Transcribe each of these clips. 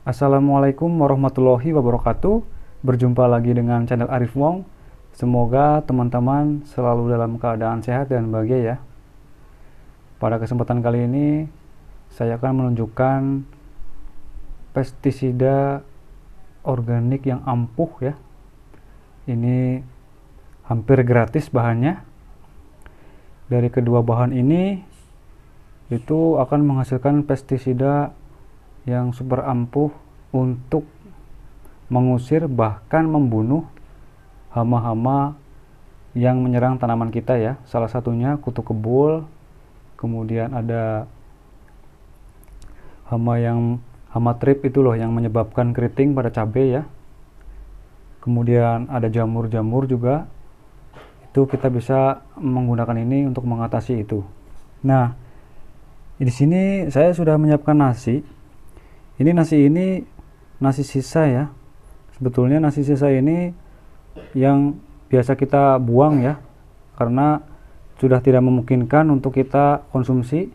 Assalamualaikum warahmatullahi wabarakatuh. Berjumpa lagi dengan channel Arif Wong. Semoga teman-teman selalu dalam keadaan sehat dan bahagia ya. Pada kesempatan kali ini saya akan menunjukkan pestisida organik yang ampuh ya. Ini hampir gratis bahannya. Dari kedua bahan ini itu akan menghasilkan pestisida yang super ampuh untuk mengusir bahkan membunuh hama-hama yang menyerang tanaman kita ya. Salah satunya kutu kebul, kemudian ada hama trip itu loh yang menyebabkan keriting pada cabai ya. Kemudian ada jamur-jamur juga. Itu kita bisa menggunakan ini untuk mengatasi itu. Nah, di sini saya sudah menyiapkan nasi. Ini nasi sisa ya. Sebetulnya nasi sisa ini yang biasa kita buang ya, karena sudah tidak memungkinkan untuk kita konsumsi,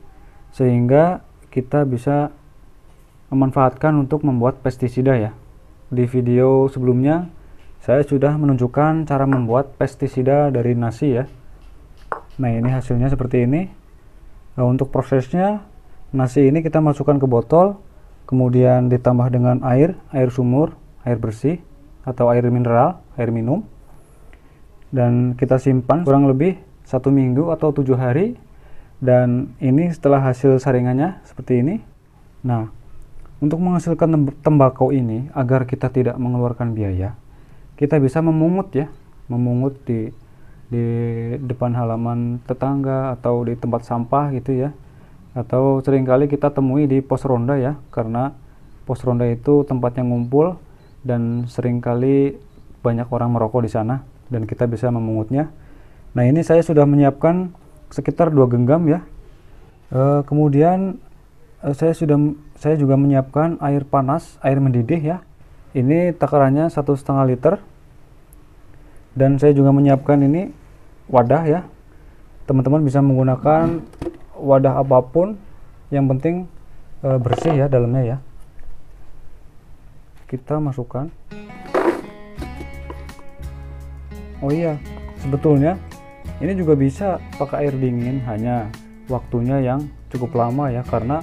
sehingga kita bisa memanfaatkan untuk membuat pestisida ya. Di video sebelumnya saya sudah menunjukkan cara membuat pestisida dari nasi ya. Nah, ini hasilnya seperti ini. Nah, untuk prosesnya, nasi ini kita masukkan ke botol, kemudian ditambah dengan air sumur, air bersih atau air mineral, air minum, dan kita simpan kurang lebih 1 minggu atau 7 hari. Dan ini setelah hasil saringannya seperti ini. Nah, untuk menghasilkan tembakau ini agar kita tidak mengeluarkan biaya, kita bisa memungut ya, memungut di depan halaman tetangga atau di tempat sampah gitu ya. Atau seringkali kita temui di pos ronda ya, karena pos ronda itu tempatnya ngumpul dan seringkali banyak orang merokok di sana dan kita bisa memungutnya. Nah, ini saya sudah menyiapkan sekitar 2 genggam ya. Kemudian saya juga menyiapkan air panas, air mendidih ya. Ini takarannya 1,5 liter. Dan saya juga menyiapkan ini wadah ya. Teman-teman bisa menggunakan wadah apapun, yang penting bersih ya dalamnya ya. Kita masukkan. Oh iya, sebetulnya ini juga bisa pakai air dingin, hanya waktunya yang cukup lama ya, karena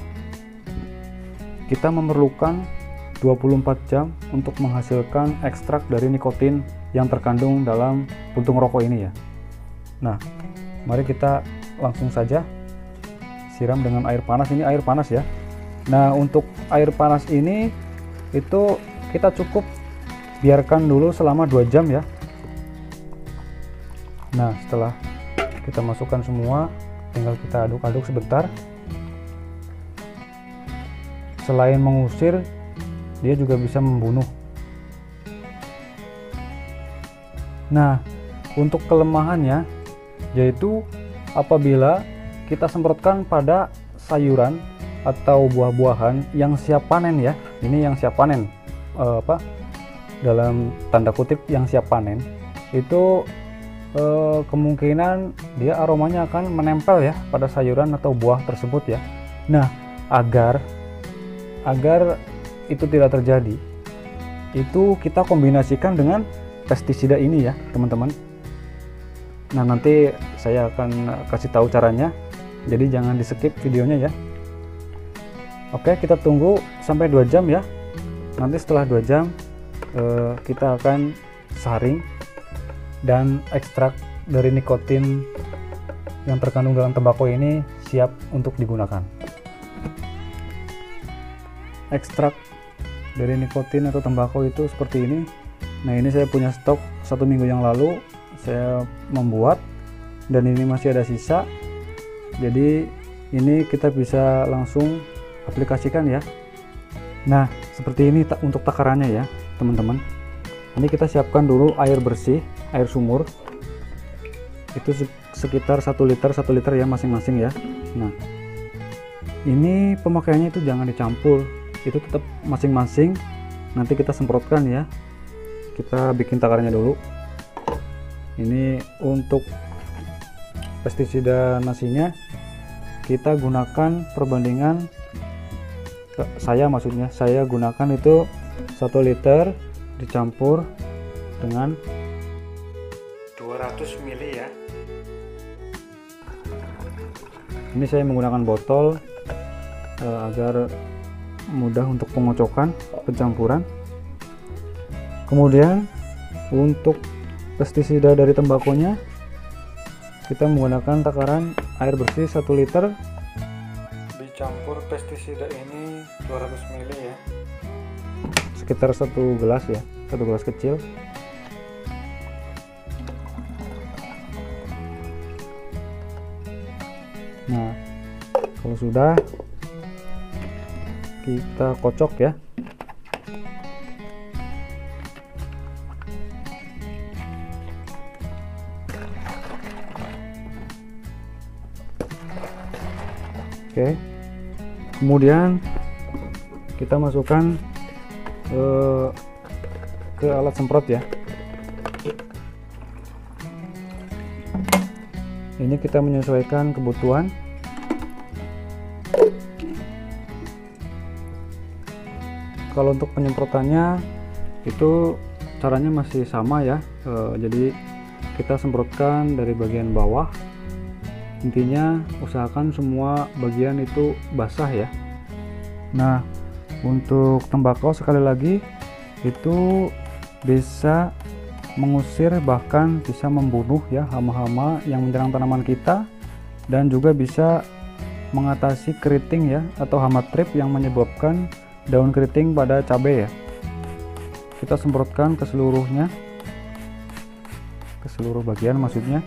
kita memerlukan 24 jam untuk menghasilkan ekstrak dari nikotin yang terkandung dalam puntung rokok ini ya. Nah, mari kita langsung saja siram dengan air panas. Ini air panas ya. Nah, untuk air panas ini itu kita cukup biarkan dulu selama 2 jam ya. Nah, setelah kita masukkan semua, tinggal kita aduk-aduk sebentar. Selain mengusir, dia juga bisa membunuh. Nah, untuk kelemahannya yaitu apabila kita semprotkan pada sayuran atau buah-buahan yang siap panen ya. Ini yang siap panen, dalam tanda kutip yang siap panen, itu kemungkinan dia aromanya akan menempel ya pada sayuran atau buah tersebut ya. Nah, agar itu tidak terjadi, itu kita kombinasikan dengan pestisida ini ya teman-teman. Nah, nanti saya akan kasih tahu caranya, jadi jangan di skip videonya ya. Oke, kita tunggu sampai 2 jam ya. Nanti setelah 2 jam kita akan saring dan ekstrak dari nikotin yang terkandung dalam tembakau ini siap untuk digunakan. Ekstrak dari nikotin atau tembakau itu seperti ini. Nah, ini saya punya stok 1 minggu yang lalu saya membuat, dan ini masih ada sisa. Jadi ini kita bisa langsung aplikasikan ya. Nah, seperti ini untuk takarannya ya teman-teman. Ini kita siapkan dulu air bersih, air sumur. Itu sekitar 1 liter ya masing-masing ya. Nah, ini pemakaiannya itu jangan dicampur, itu tetap masing-masing. Nanti kita semprotkan ya. Kita bikin takarannya dulu. Ini untuk pestisida nasinya kita gunakan perbandingan saya gunakan itu 1 liter dicampur dengan 200 ml ya. Ini saya menggunakan botol agar mudah untuk pengocokan pencampuran. Kemudian untuk pestisida dari tembakonya, kita menggunakan takaran air bersih 1 liter dicampur pestisida ini 200 ml ya, sekitar 1 gelas ya, 1 gelas kecil. Nah, kalau sudah, kita kocok ya. Oke, kemudian kita masukkan ke alat semprot ya. Ini kita menyesuaikan kebutuhan. Kalau untuk penyemprotannya itu caranya masih sama ya. Jadi kita semprotkan dari bagian bawah. Intinya usahakan semua bagian itu basah ya. Nah, untuk tembakau sekali lagi itu bisa mengusir, bahkan bisa membunuh ya hama-hama yang menyerang tanaman kita, dan juga bisa mengatasi keriting ya atau hama trip yang menyebabkan daun keriting pada cabai ya. Kita semprotkan ke seluruhnya, ke seluruh bagian maksudnya.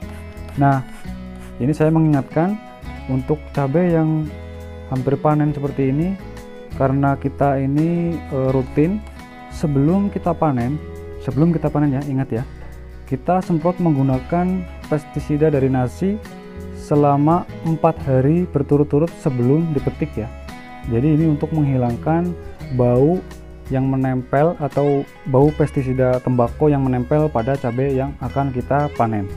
Nah, ini saya mengingatkan untuk cabai yang hampir panen seperti ini, karena kita ini rutin sebelum kita panen ya, ingat ya, kita semprot menggunakan pestisida dari nasi selama 4 hari berturut-turut sebelum dipetik ya. Jadi ini untuk menghilangkan bau yang menempel atau bau pestisida tembakau yang menempel pada cabai yang akan kita panen.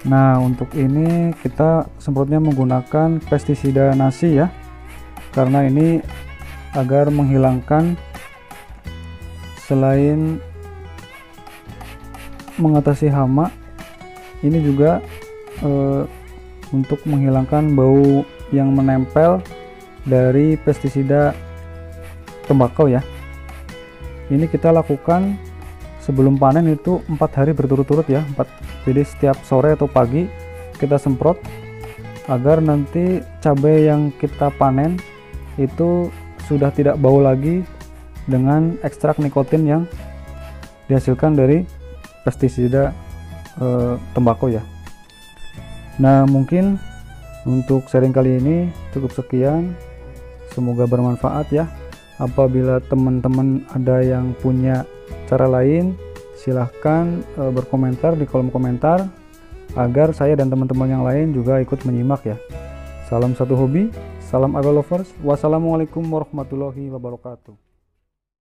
Nah, untuk ini kita semprotnya menggunakan pestisida nasi ya, karena ini agar menghilangkan, selain mengatasi hama, ini juga untuk menghilangkan bau yang menempel dari pestisida tembakau ya. Ini kita lakukan sebelum panen itu 4 hari berturut-turut ya, jadi setiap sore atau pagi kita semprot agar nanti cabai yang kita panen itu sudah tidak bau lagi dengan ekstrak nikotin yang dihasilkan dari pestisida tembakau ya. Nah, mungkin untuk sharing kali ini cukup sekian, semoga bermanfaat ya. Apabila teman-teman ada yang punya cara lain, silahkan berkomentar di kolom komentar agar saya dan teman-teman yang lain juga ikut menyimak ya. Salam satu hobi, salam agro lovers, wassalamualaikum warahmatullahi wabarakatuh.